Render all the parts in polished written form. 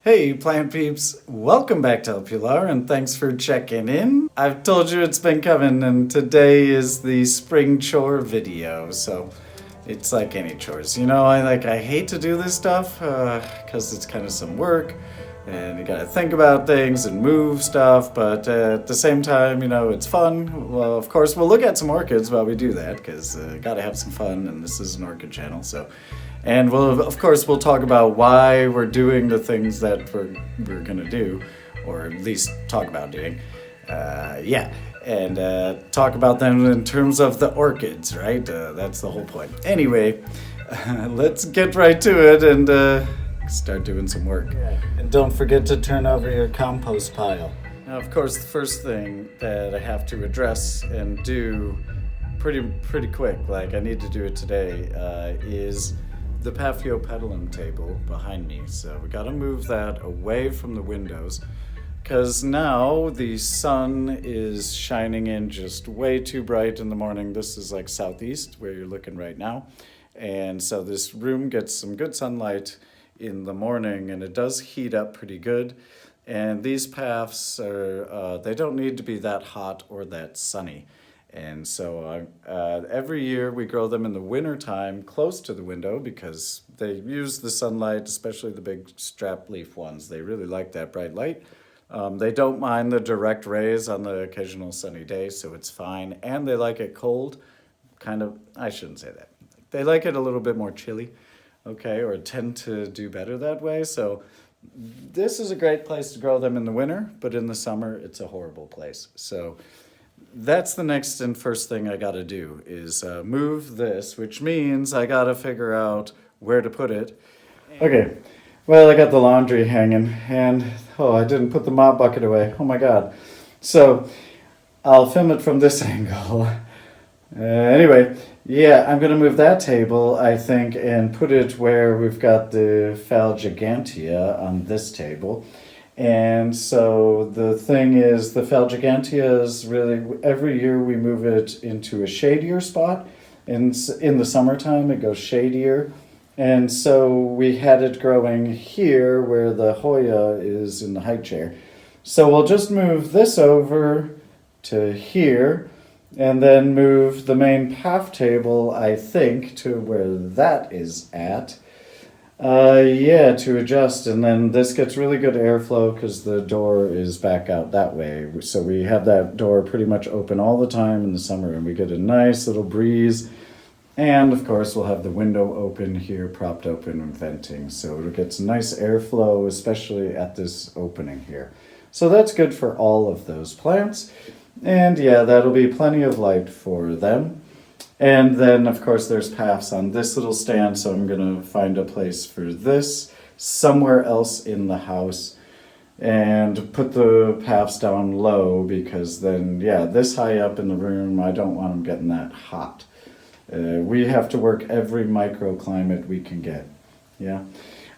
Hey plant peeps, welcome back to LPLR and thanks for checking in. I've told you it's been coming and today is the spring chore video, so it's like any chores. You know, I hate to do this stuff because it's kind of some work and you gotta think about things and move stuff, but at the same time, you know, it's fun. Well, of course, we'll look at some orchids while we do that because gotta have some fun, and this is an orchid channel, so. And of course, we'll talk about why we're doing the things that we're gonna do, or at least talk about doing. And talk about them in terms of the orchids, right? That's the whole point. Anyway, let's get right to it and start doing some work. And don't forget to turn over your compost pile. Now, of course, the first thing that I have to address and do pretty quick, like I need to do it today, is the patio pedalum table behind me. So we gotta move that away from the windows because now the sun is shining in just way too bright in the morning. This is like southeast where you're looking right now. And so this room gets some good sunlight in the morning and it does heat up pretty good. And these paths are, they don't need to be that hot or that sunny. And so every year we grow them in the winter time close to the window because they use the sunlight, especially the big strap leaf ones. They really like that bright light. They don't mind the direct rays on the occasional sunny day, so it's fine. And they like it cold, kind of, I shouldn't say that. They like it a little bit more chilly, okay, or tend to do better that way. So this is a great place to grow them in the winter, but in the summer it's a horrible place. So that's the next and first thing I gotta do is move this, which means I gotta figure out where to put it. Okay, well, I got the laundry hanging and, oh, I didn't put the mop bucket away. Oh my God. So I'll film it from this angle. Anyway, yeah, I'm gonna move that table, I think, and put it where we've got the Phal gigantea on this table. And so the thing is, the Phal gigantea is really, every year we move it into a shadier spot. In the summertime, it goes shadier. And so we had it growing here where the Hoya is in the high chair. So we'll just move this over to here and then move the main path table, I think, to where that is at. To adjust, and then this gets really good airflow because the door is back out that way. So we have that door pretty much open all the time in the summer and we get a nice little breeze. And of course we'll have the window open here, propped open and venting. So it gets nice airflow, especially at this opening here. So that's good for all of those plants. And yeah, that'll be plenty of light for them. And then, of course, there's paths on this little stand, so I'm going to find a place for this somewhere else in the house and put the paths down low because then, yeah, this high up in the room, I don't want them getting that hot. We have to work every microclimate we can get, yeah.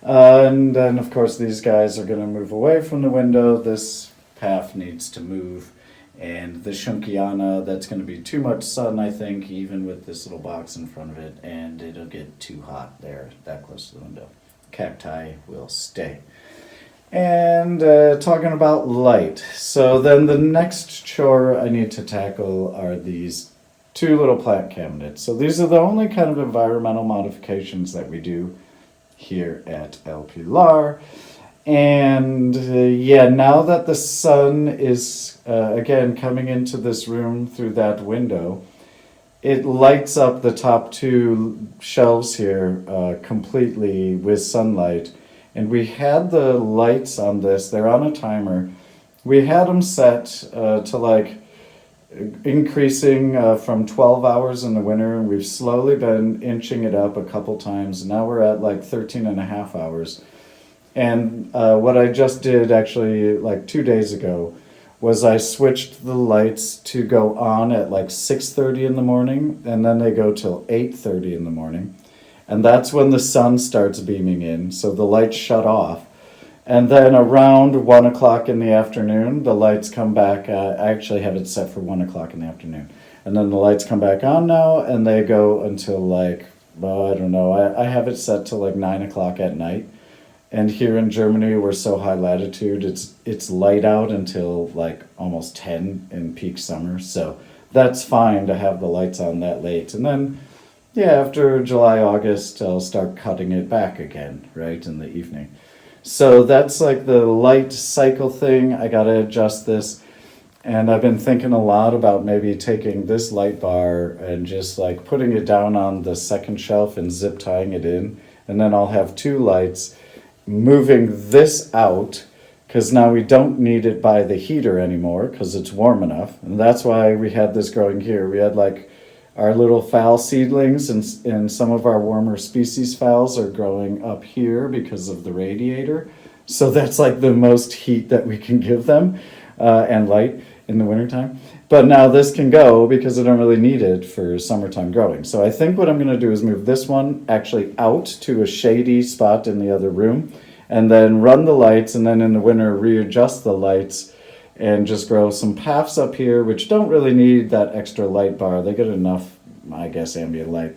And then, of course, these guys are going to move away from the window. This path needs to move. And the Shunkiana, that's going to be too much sun, I think, even with this little box in front of it, and it'll get too hot there, that close to the window. Cacti will stay. And talking about light, so then the next chore I need to tackle are these two little plant cabinets. So these are the only kind of environmental modifications that we do here at El Pilar. And now that the sun is again coming into this room through that window, it lights up the top two shelves here completely with sunlight. And we had the lights on this, they're on a timer. We had them set to like increasing from 12 hours in the winter, and we've slowly been inching it up a couple times. Now we're at like 13 and a half hours. And what I just did actually like 2 days ago was I switched the lights to go on at like 6:30 in the morning, and then they go till 8:30 in the morning. And that's when the sun starts beaming in, so the lights shut off. And then around 1 o'clock in the afternoon, the lights come back. I actually have it set for 1 o'clock in the afternoon. And then the lights come back on now, and they go until like, well, I don't know, I have it set to like 9 o'clock at night. And here in Germany, we're so high latitude, it's light out until like almost 10 in peak summer. So that's fine to have the lights on that late. And then, yeah, after July, August, I'll start cutting it back again, right, in the evening. So that's like the light cycle thing. I gotta adjust this. And I've been thinking a lot about maybe taking this light bar and just like putting it down on the second shelf and zip tying it in. And then I'll have two lights, moving this out, because now we don't need it by the heater anymore because it's warm enough. And that's why we had this growing here. We had like our little phal seedlings, and some of our warmer species phals are growing up here because of the radiator. So that's like the most heat that we can give them and light in the wintertime. But now this can go because I don't really need it for summertime growing. So I think what I'm going to do is move this one actually out to a shady spot in the other room, and then run the lights, and then in the winter readjust the lights and just grow some paths up here, which don't really need that extra light bar. They get enough, I guess, ambient light.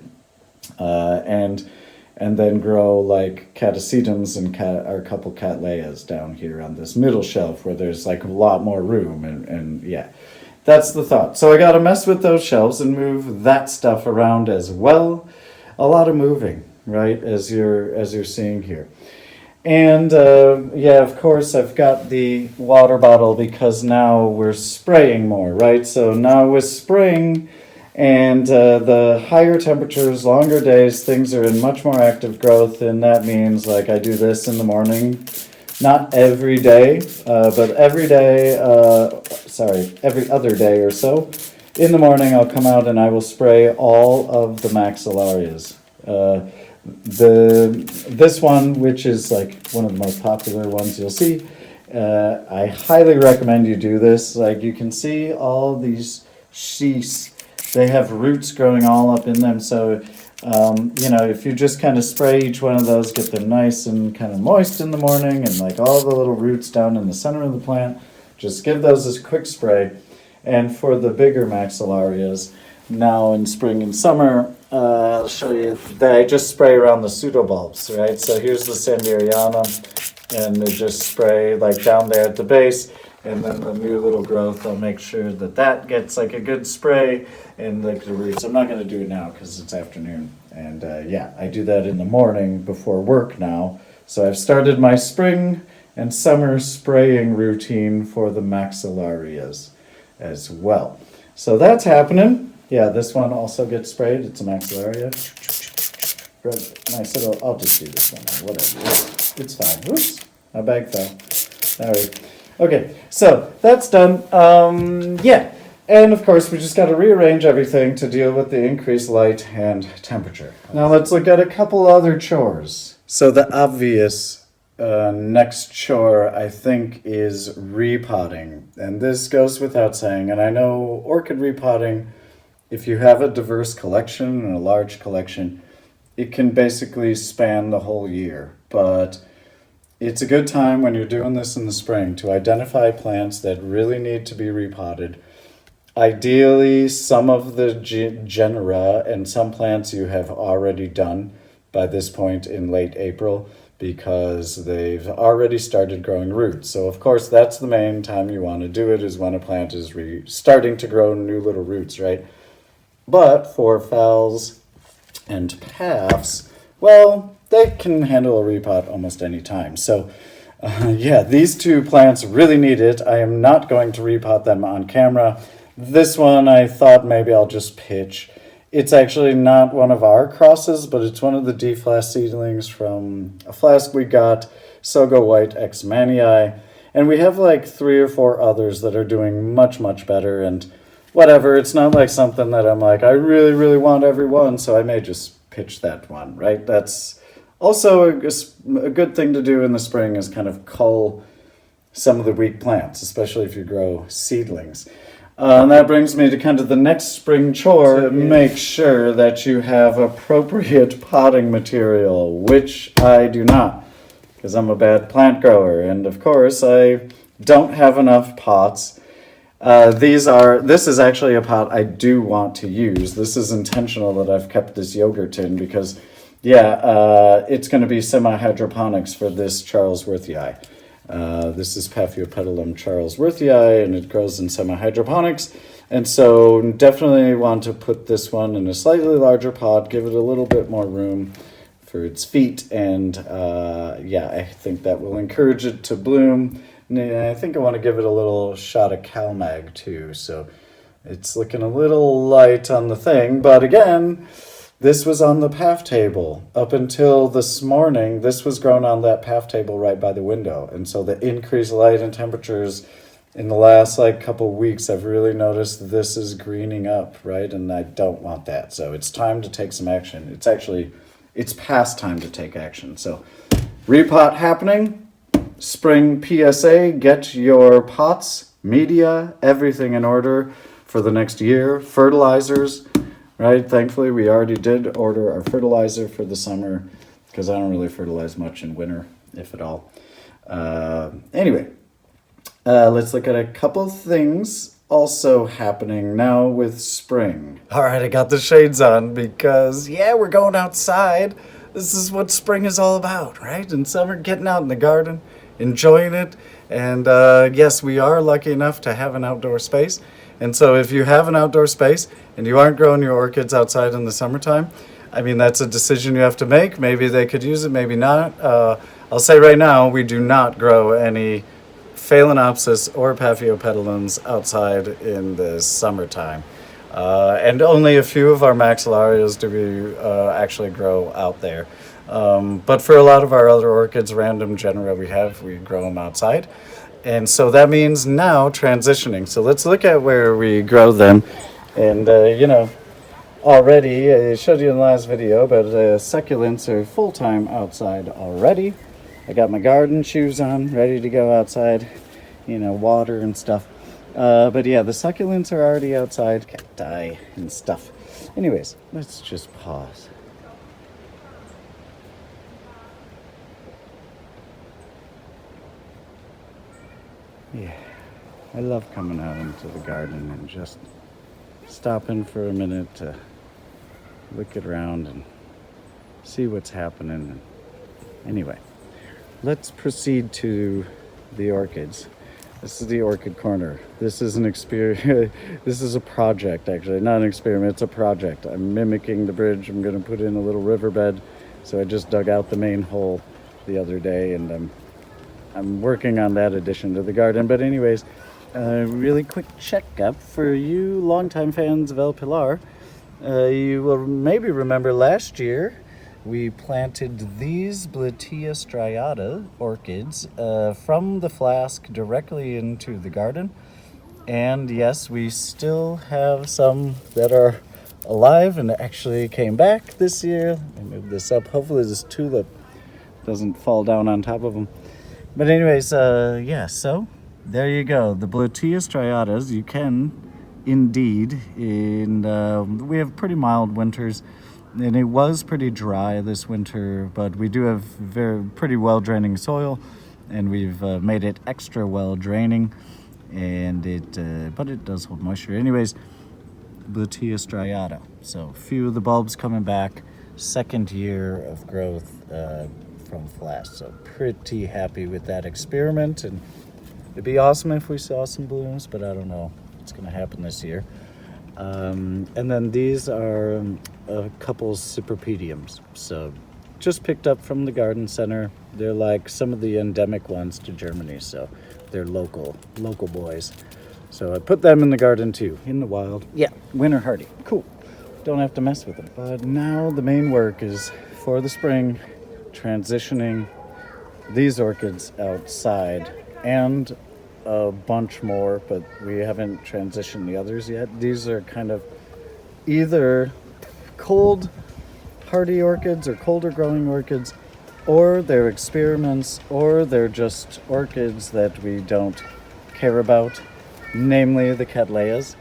And then grow like catasetums and or a couple cattleyas down here on this middle shelf where there's like a lot more room, and yeah. That's the thought. So I got to mess with those shelves and move that stuff around as well. A lot of moving, right, as you're seeing here. And yeah, of course, I've got the water bottle because now we're spraying more, right? So now with spring and the higher temperatures, longer days, things are in much more active growth, and that means like I do this in the morning. Not every day, but every day, every other day or so. In the morning, I'll come out and I will spray all of the maxillarias. This one, which is like one of the most popular ones you'll see, I highly recommend you do this. Like you can see all these sheaths, they have roots growing all up in them, so if you just kind of spray each one of those, get them nice and kind of moist in the morning, and like all the little roots down in the center of the plant, just give those a quick spray. And for the bigger maxillarias, now in spring and summer, I'll show you that I just spray around the pseudobulbs, right? So here's the Sanderiana, and they just spray like down there at the base. And then the new little growth, I'll make sure that gets like a good spray and like the roots. I'm not going to do it now because it's afternoon. And yeah, I do that in the morning before work now. So I've started my spring and summer spraying routine for the maxillarias as well. So that's happening. Yeah, this one also gets sprayed. It's a maxillaria. Nice little, I'll just do this one, whatever. It's fine. Oops, my bag fell. Sorry. Okay, so that's done. Yeah, and of course we just got to rearrange everything to deal with the increased light and temperature. Now let's look at a couple other chores. So the obvious next chore, I think, is repotting. And this goes without saying, and I know orchid repotting, if you have a diverse collection and a large collection, it can basically span the whole year. But it's a good time when you're doing this in the spring to identify plants that really need to be repotted. Ideally, some of the genera and some plants you have already done by this point in late April because they've already started growing roots. So of course that's the main time you want to do it, is when a plant is starting to grow new little roots, right? But for phals and paths, well, they can handle a repot almost any time. So yeah, these two plants really need it. I am not going to repot them on camera. This one I thought maybe I'll just pitch. It's actually not one of our crosses, but it's one of the D-flask seedlings from a flask we got, Sogo White X Manii. And we have like 3 or 4 others that are doing much, much better. And whatever, it's not like something that I'm like, I really, really want everyone, so I may just pitch that one, right? That's also a good thing to do in the spring, is kind of cull some of the weak plants, especially if you grow seedlings. And that brings me to kind of the next spring chore, to make sure that you have appropriate potting material, which I do not, because I'm a bad plant grower. And of course, I don't have enough pots. This is actually a pot I do want to use. This is intentional that I've kept this yogurt tin because It's going to be semi-hydroponics for this Charlesworthii. This is Paphiopedilum charlesworthii, and it grows in semi-hydroponics. And so definitely want to put this one in a slightly larger pot, give it a little bit more room for its feet, and I think that will encourage it to bloom. And I think I want to give it a little shot of CalMag too, so it's looking a little light on the thing, but again, this was on the PAF table. Up until this morning, this was grown on that PAF table right by the window, and so the increased light and temperatures in the last couple weeks, I've really noticed this is greening up, right? And I don't want that. So it's time to take some action. It's past time to take action. So repot happening, spring PSA, get your pots, media, everything in order for the next year. Fertilizers, right? Thankfully, we already did order our fertilizer for the summer because I don't really fertilize much in winter, if at all. Anyway. Let's look at a couple things also happening now with spring. All right, I got the shades on because, we're going outside. This is what spring is all about, right? In summer, getting out in the garden, enjoying it. And yes, we are lucky enough to have an outdoor space. And so if you have an outdoor space and you aren't growing your orchids outside in the summertime, I mean, that's a decision you have to make. Maybe they could use it, maybe not. I'll say right now, we do not grow any Phalaenopsis or Paphiopedilums outside in the summertime. And only a few of our maxillarias do we actually grow out there. But for a lot of our other orchids, random genera we grow them outside. And so that means now transitioning. So let's look at where we grow them. And, already, I showed you in the last video, but succulents are full-time outside already. I got my garden shoes on, ready to go outside, water and stuff. But the succulents are already outside, cacti and stuff. Anyways, let's just pause. Yeah, I love coming out into the garden and just stopping for a minute to look around and see what's happening. Anyway. Let's proceed to the orchids. This is the orchid corner. This is an experiment. This is a project, actually. Not an experiment, it's a project. I'm mimicking the bridge. I'm going to put in a little riverbed. So I just dug out the main hole the other day, and I'm working on that addition to the garden. But anyways, a really quick checkup for you longtime fans of El Pilar. You will maybe remember last year, we planted these Blatia striata orchids from the flask directly into the garden. And yes, we still have some that are alive and actually came back this year. Let me move this up. Hopefully this tulip doesn't fall down on top of them. But anyways, so there you go. The Blatia striatas, you can indeed, we have pretty mild winters. And it was pretty dry this winter, but we do have pretty well draining soil, and we've made it extra well draining, and but it does hold moisture. Anyways, Blatia striata. So a few of the bulbs coming back, second year of growth from flask. So pretty happy with that experiment, and it'd be awesome if we saw some blooms, but I don't know what's going to happen this year. And then these are a couple cypripediums, so just picked up from the garden center. They're like some of the endemic ones to Germany, so they're local boys. So I put them in the garden too, in the wild. Yeah, winter hardy, cool. Don't have to mess with them. But now the main work is for the spring, transitioning these orchids outside, and a bunch more, but we haven't transitioned the others yet. These are kind of either cold hardy orchids or colder growing orchids, or they're experiments, or they're just orchids that we don't care about, namely the Cattleyas.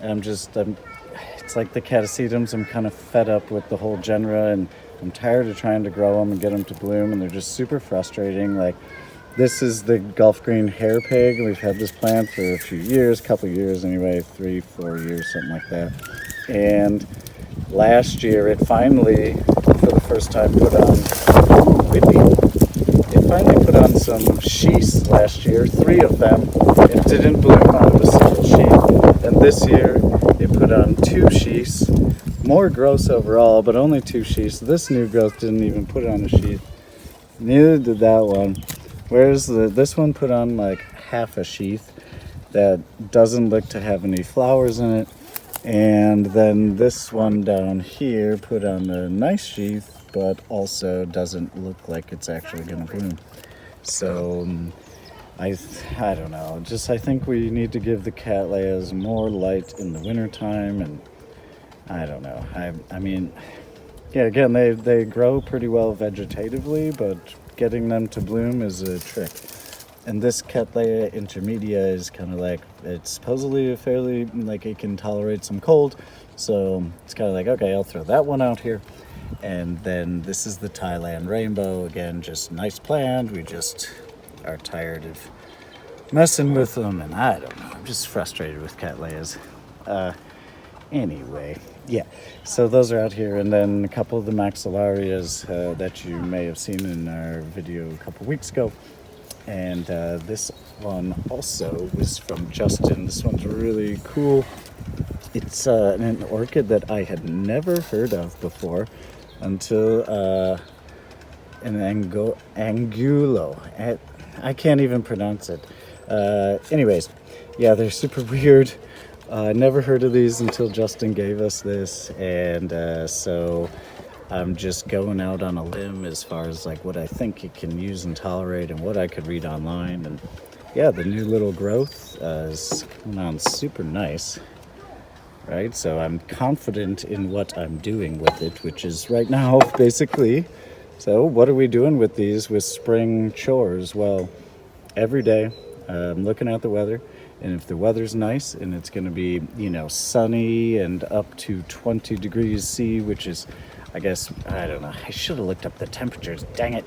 It's like the Catasetums. I'm kind of fed up with the whole genre, and I'm tired of trying to grow them and get them to bloom, and they're just super frustrating. Like, this is the Gulf Green hair pig. We've had this plant for a few years, couple years anyway, 3-4 years, something like that. And last year it finally for the first time put on, ooh, windy. It finally put on some sheaths last year, 3 of them. It didn't bloom out of a single sheath. And this year it put on 2 sheaths. More gross overall, but only 2 sheaths. This new growth didn't even put on a sheath. Neither did that one. Whereas this one put on like half a sheath that doesn't look to have any flowers in it. And then this one down here put on a nice sheath, but also doesn't look like it's actually going to bloom. So I don't know. I think we need to give the cattleyas more light in the wintertime, and I don't know. I mean, yeah, again, they grow pretty well vegetatively, but getting them to bloom is a trick. And this Cattleya intermedia is kind of like, it's supposedly fairly, like it can tolerate some cold. So it's kind of like, okay, I'll throw that one out here. And then this is the Thailand rainbow. Again, just nice plant. We just are tired of messing with them. And I don't know, I'm just frustrated with Cattleyas. Anyway, yeah, so those are out here. And then a couple of the maxillarias that you may have seen in our video a couple weeks ago. And this one also was from Justin. This one's really cool. It's an orchid that I had never heard of before until an angulo. I can't even pronounce it. Anyways, yeah, they're super weird. I never heard of these until Justin gave us this, and so I'm just going out on a limb as far as like what I think it can use and tolerate and what I could read online. And yeah, the new little growth is coming on super nice, right? So I'm confident in what I'm doing with it, which is right now basically. So what are we doing with these with spring chores? Well, every day I'm looking at the weather, and if the weather's nice and it's going to be, you know, sunny and up to 20 degrees C, which is, I guess, I don't know, I should have looked up the temperatures, dang it.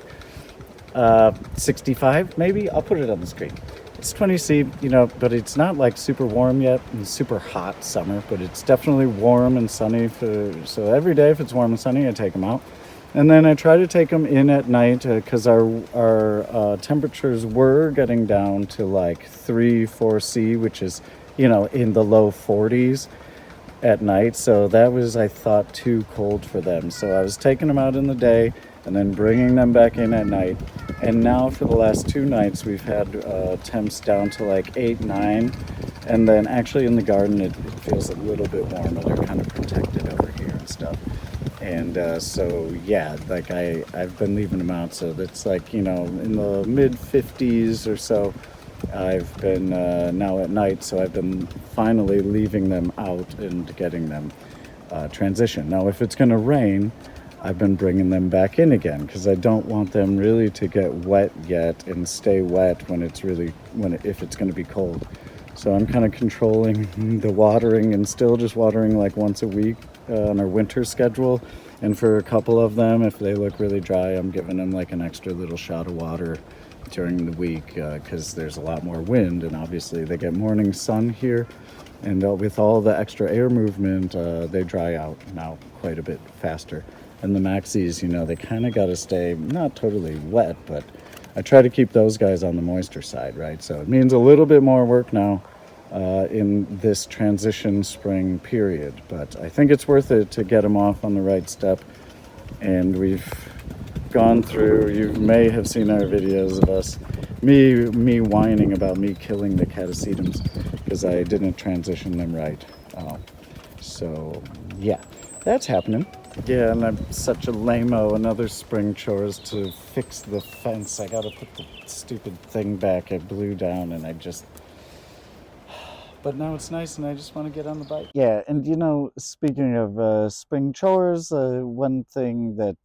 65 maybe? I'll put it on the screen. It's 20 C, you know, but it's not like super warm yet and super hot summer, but it's definitely warm and sunny. So every day if it's warm and sunny, I take them out. And then I try to take them in at night because our temperatures were getting down to like 4 C, which is, you know, in the low 40s at night. So that was, I thought, too cold for them. So I was taking them out in the day and then bringing them back in at night. And now for the last 2 nights, we've had temps down to like 8, 9. And then actually in the garden, it feels a little bit warmer. They're kind of protected over here and stuff. And so, yeah, like I've been leaving them out. So that's like, you know, in the mid 50s or so. I've been now at night. So I've been finally leaving them out and getting them transitioned. Now, if it's going to rain, I've been bringing them back in again because I don't want them really to get wet yet and stay wet when it's really, if it's going to be cold. So I'm kind of controlling the watering and still just watering like once a week on our winter schedule. And for a couple of them, if they look really dry, I'm giving them like an extra little shot of water during the week because there's a lot more wind, and obviously they get morning sun here, and with all the extra air movement, they dry out now quite a bit faster. And the maxis, you know, they kind of got to stay not totally wet, but I try to keep those guys on the moisture side, right? So it means a little bit more work now in this transition spring period, but I think it's worth it to get them off on the right step. And we've gone through, you may have seen our videos of us, me whining about me killing the catasetums because I didn't transition them right. So yeah, that's happening. Yeah, and I'm such a lame-o. Another spring chores to fix the fence. I gotta put the stupid thing back. I blew down and I just... But now it's nice and I just want to get on the bike. Yeah, and you know, speaking of spring chores, one thing that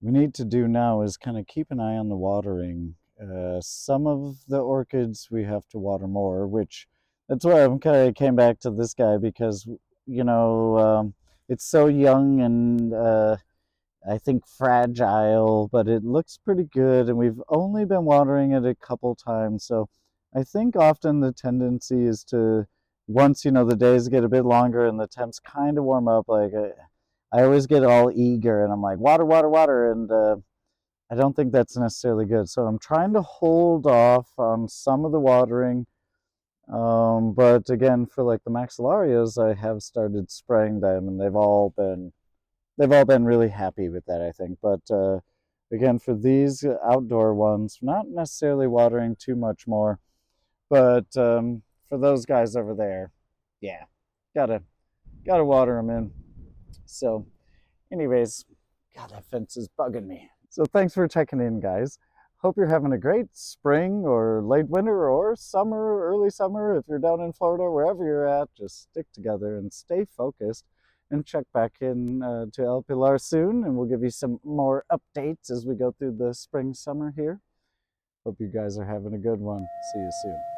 we need to do now is kind of keep an eye on the watering. Some of the orchids we have to water more, which that's why I'm kind of came back to this guy because, you know, it's so young and I think fragile, but it looks pretty good, and we've only been watering it a couple times. So I think often the tendency is to, once, you know, the days get a bit longer and the temps kind of warm up, like I always get all eager and I'm like, water, water, water. And I don't think that's necessarily good. So I'm trying to hold off on some of the watering. But again, for like the maxillarias, I have started spraying them, and they've all been really happy with that, I think. But again, for these outdoor ones, not necessarily watering too much more, but for those guys over there, yeah, gotta water them in. So, anyways, God, that fence is bugging me. So thanks for checking in, guys. Hope you're having a great spring or late winter or summer, early summer. If you're down in Florida, wherever you're at, just stick together and stay focused. And check back in to El Pilar soon, and we'll give you some more updates as we go through the spring, summer here. Hope you guys are having a good one. See you soon.